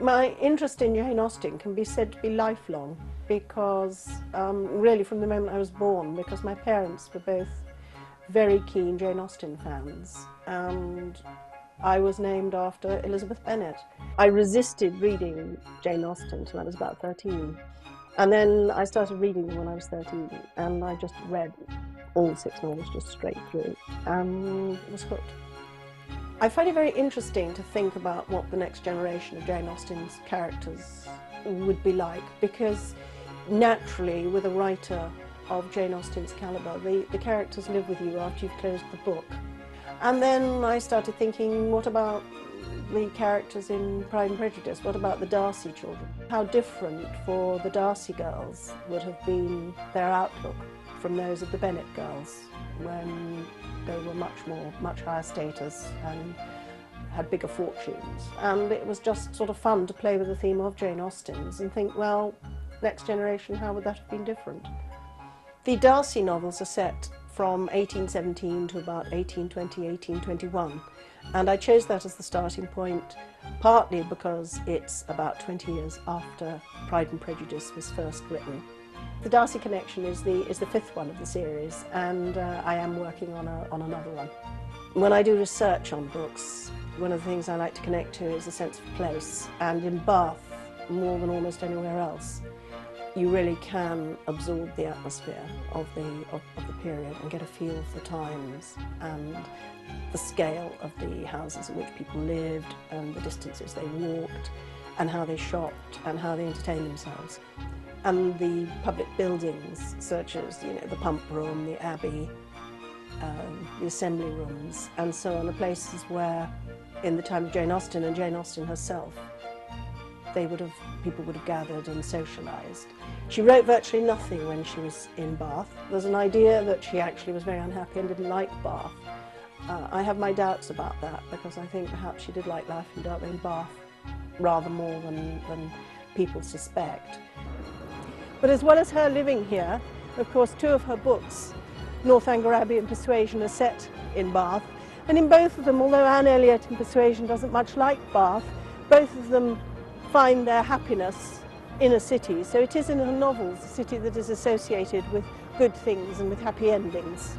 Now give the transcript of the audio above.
My interest in Jane Austen can be said to be lifelong because really from the moment I was born, because my parents were both very keen Jane Austen fans, and I was named after Elizabeth Bennet. I resisted reading Jane Austen until I was about 13, and then I started reading them when I was 13, and I just read all 6 novels just straight through, and was hooked. I find it very interesting to think about what the next generation of Jane Austen's characters would be like, because naturally, with a writer of Jane Austen's calibre, the characters live with you after you've closed the book. And then I started thinking, what about the characters in Pride and Prejudice? What about the Darcy children? How different for the Darcy girls would have been their outlook from those of the Bennet girls, when they were much higher status and had bigger fortunes. And it was just sort of fun to play with the theme of Jane Austen's and think, well, next generation, how would that have been different? The Darcy novels are set from 1817 to about 1820, 1821. And I chose that as the starting point, partly because it's about 20 years after Pride and Prejudice was first written. The Darcy connection is the 5th one of the series, and I am working on another one. When I do research on books, one of the things I like to connect to is a sense of place, and in Bath, more than almost anywhere else, you really can absorb the atmosphere of the period and get a feel for the times and the scale of the houses in which people lived and the distances they walked and how they shopped and how they entertained themselves. And the public buildings, such as the pump room, the abbey, the assembly rooms, and so on, are places where, in the time of Jane Austen and Jane Austen herself, people would have gathered and socialised. She wrote virtually nothing when she was in Bath. There's an idea that she actually was very unhappy and didn't like Bath. I have my doubts about that, because I think perhaps she did like life in Bath rather more than people suspect. But as well as her living here, of course, 2 of her books, Northanger Abbey and Persuasion, are set in Bath. And in both of them, although Anne Elliot in Persuasion doesn't much like Bath, both of them find their happiness in a city. So it is in her novels a city that is associated with good things and with happy endings.